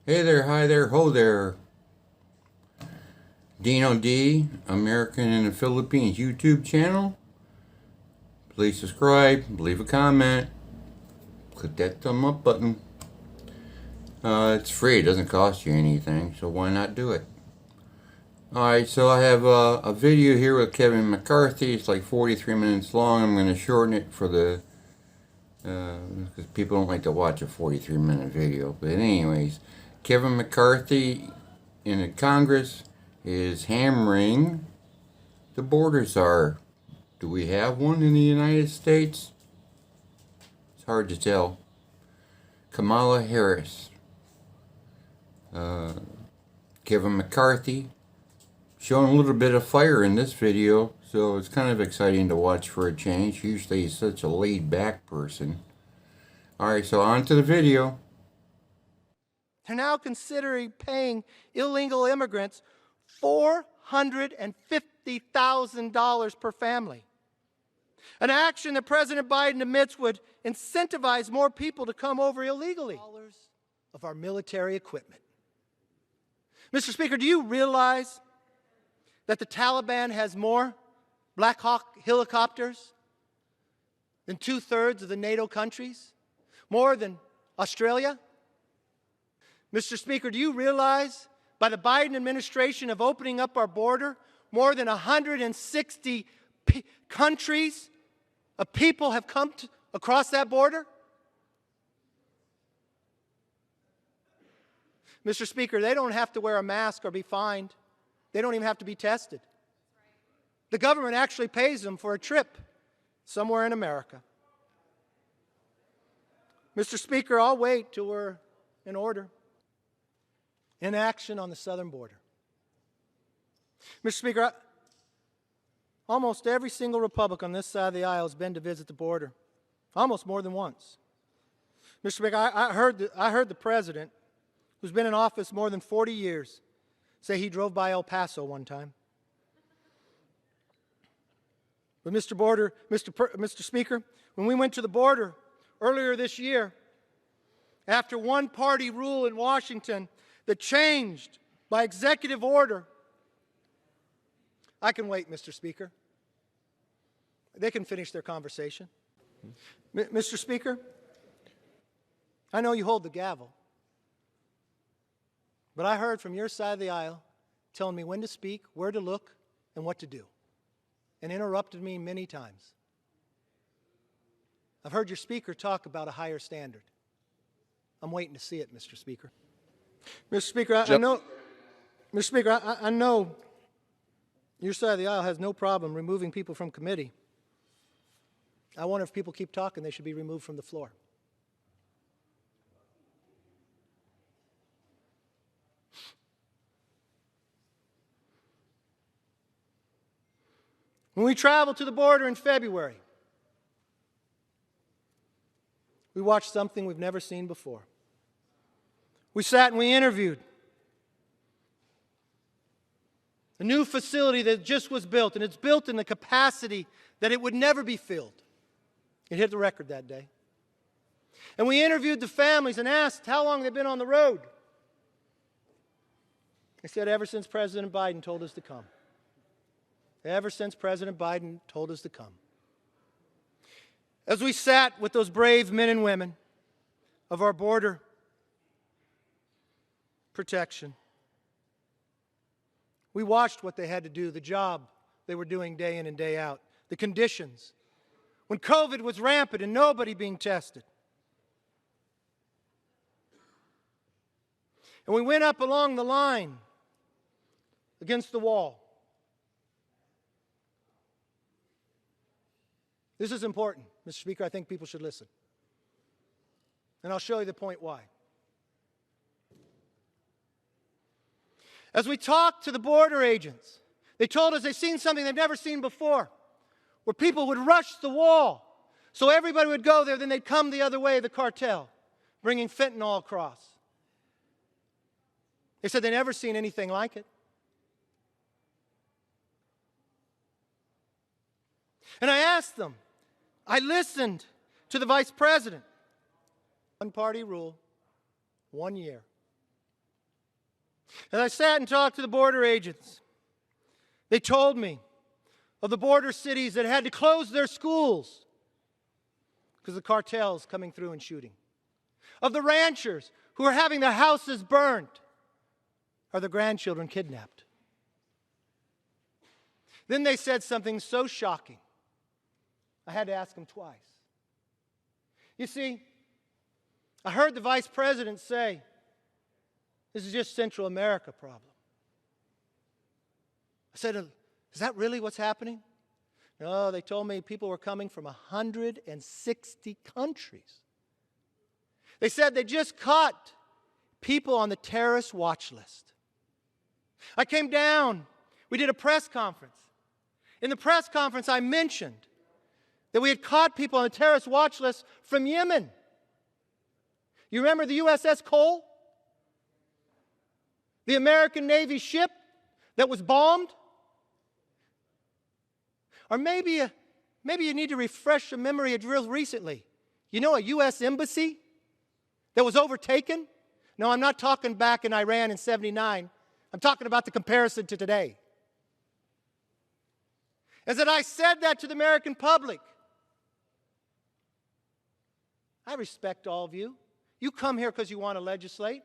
Hey there, hi there, ho there. Dino D, American in the Philippines YouTube channel. Please subscribe, leave a comment, click that thumb up button. It's free, it doesn't cost you anything, so why not do it? Alright, so I have a video here with Kevin McCarthy. It's like 43 minutes long. I'm going to shorten it for the because people don't like to watch a 43-minute video. But anyways, Kevin McCarthy in the Congress is hammering the border czar. Do we have one in the United States? It's hard to tell. Kamala Harris. Kevin McCarthy showing a little bit of fire in this video, so it's kind of exciting to watch for a change. Usually he's such a laid-back person. Alright, so on to the video. They're now considering paying illegal immigrants $450,000 per family. An action that President Biden admits would incentivize more people to come over illegally. Of our military equipment. Mr. Speaker, do you realize that the Taliban has more Black Hawk helicopters than 2/3 of the NATO countries? More than Australia? Mr. Speaker, do you realize by the Biden administration of opening up our border, more than 160 countries of people have come across that border? Mr. Speaker, they don't have to wear a mask or be fined. They don't even have to be tested. The government actually pays them for a trip somewhere in America. Mr. Speaker, I'll wait till we're in order. In action on the southern border. Mr. Speaker, almost every single Republican on this side of the aisle has been to visit the border, almost more than once. Mr. Speaker, I heard the president, who's been in office more than 40 years, say he drove by El Paso one time. But Mr. Speaker, when we went to the border earlier this year, after one-party rule in Washington that changed by executive order, I can wait, Mr. Speaker. They can finish their conversation. Mr. Speaker, I know you hold the gavel, but I heard from your side of the aisle telling me when to speak, where to look, and what to do, and interrupted me many times. I've heard your speaker talk about a higher standard. I'm waiting to see it, Mr. Speaker. Mr. Speaker, I know your side of the aisle has no problem removing people from committee. I wonder if people keep talking, they should be removed from the floor. When we traveled to the border in February, we watched something we've never seen before. We sat and we interviewed a new facility that just was built, and it's built in the capacity that it would never be filled. It hit the record that day. And we interviewed the families and asked how long they've been on the road. They said ever since President Biden told us to come. Ever since President Biden told us to come. As we sat with those brave men and women of our border protection, we watched what they had to do, the job they were doing day in and day out, the conditions, when COVID was rampant and nobody being tested. And we went up along the line against the wall. This is important, Mr. Speaker. I think people should listen. And I'll show you the point why. As we talked to the border agents, they told us they've seen something they've never seen before, where people would rush the wall. So everybody would go there, then they'd come the other way, the cartel, bringing fentanyl across. They said they'd never seen anything like it. And I asked them, I listened to the vice president. One-party rule, 1 year. As I sat and talked to the border agents, they told me of the border cities that had to close their schools because of cartels coming through and shooting. Of the ranchers who are having their houses burned or their grandchildren kidnapped. Then they said something so shocking, I had to ask them twice. You see, I heard the vice president say, this is just Central America problem. I said, is that really what's happening? No, they told me people were coming from 160 countries. They said they just caught people on the terrorist watch list. I came down. We did a press conference. In the press conference, I mentioned that we had caught people on the terrorist watch list from Yemen. You remember the USS Cole? The American Navy ship that was bombed? Or maybe you need to refresh a memory of real recently. You know a U.S. embassy that was overtaken? No, I'm not talking back in Iran in '79. I'm talking about the comparison to today. As that I said that to the American public. I respect all of you. You come here because you want to legislate.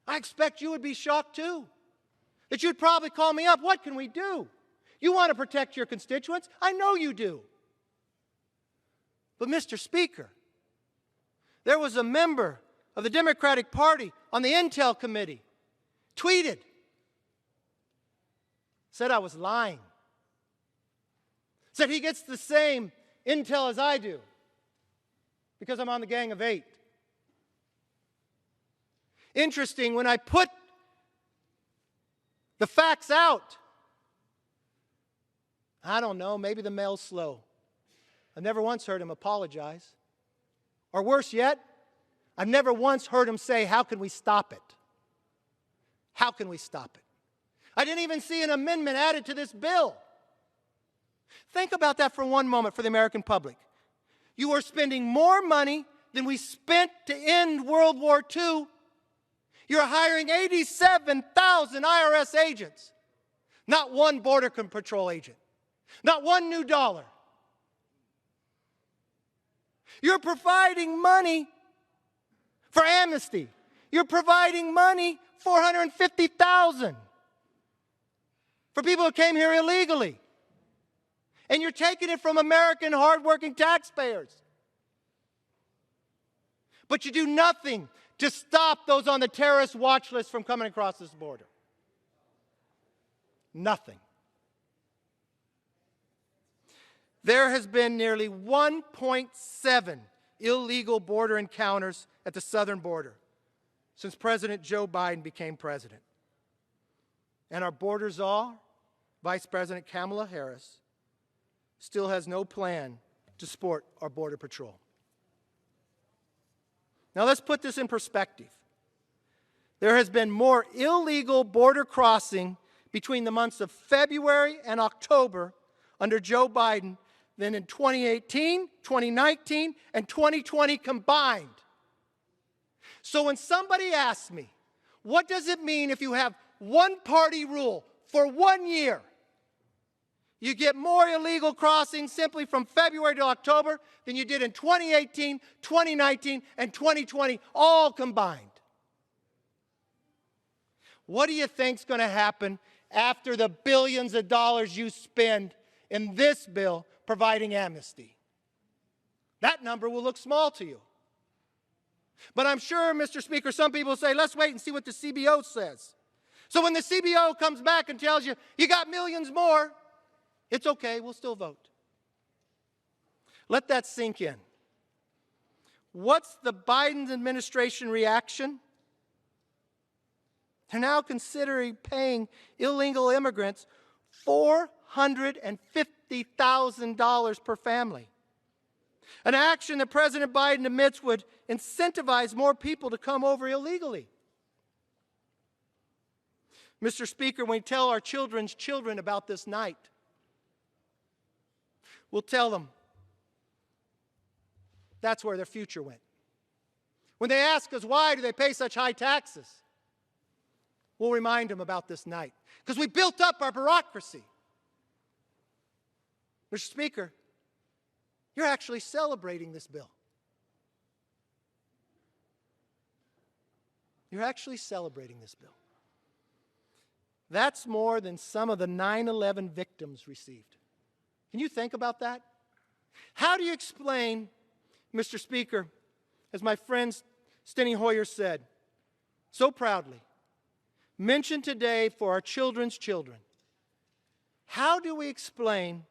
I expect you would be shocked too. That you'd probably call me up. What can we do? You want to protect your constituents? I know you do. But Mr. Speaker, there was a member of the Democratic Party on the Intel Committee, tweeted, said I was lying. Said he gets the same intel as I do because I'm on the Gang of Eight. Interesting, when I put the facts out, I don't know, maybe the mail's slow. I've never once heard him apologize. Or worse yet, I've never once heard him say, how can we stop it? How can we stop it? I didn't even see an amendment added to this bill. Think about that for one moment for the American public. You are spending more money than we spent to end World War II. You're hiring 87,000 IRS agents. Not one Border Patrol agent. Not one new dollar. You're providing money for amnesty. You're providing money, $450,000, for people who came here illegally. And you're taking it from American hardworking taxpayers. But you do nothing to stop those on the terrorist watch list from coming across this border. Nothing. There has been nearly 1.7 illegal border encounters at the southern border since President Joe Biden became president. And our border czar, Vice President Kamala Harris, still has no plan to support our Border Patrol. Now let's put this in perspective. There has been more illegal border crossing between the months of February and October under Joe Biden than in 2018, 2019, and 2020 combined. So when somebody asks me, what does it mean if you have one-party rule for 1 year? You get more illegal crossings simply from February to October than you did in 2018, 2019, and 2020, all combined. What do you think's going to happen after the billions of dollars you spend in this bill providing amnesty? That number will look small to you. But I'm sure, Mr. Speaker, some people say, let's wait and see what the CBO says. So when the CBO comes back and tells you, you got millions more, it's okay, we'll still vote. Let that sink in. What's the Biden administration reaction? They're now considering paying illegal immigrants $450,000 per family. An action that President Biden admits would incentivize more people to come over illegally. Mr. Speaker, when we tell our children's children about this night, we'll tell them that's where their future went. When they ask us why do they pay such high taxes, We'll remind them about this night because we built up our bureaucracy. Mr. Speaker, you're actually celebrating this bill. You're actually celebrating this bill. That's more than some of the 9/11 victims received. Can you think about that? How do you explain, Mr. Speaker, as my friend Steny Hoyer said so proudly, mentioned today for our children's children, how do we explain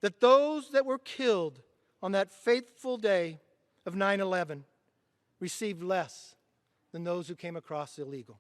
that those that were killed on that fateful day of 9/11 received less than those who came across illegal?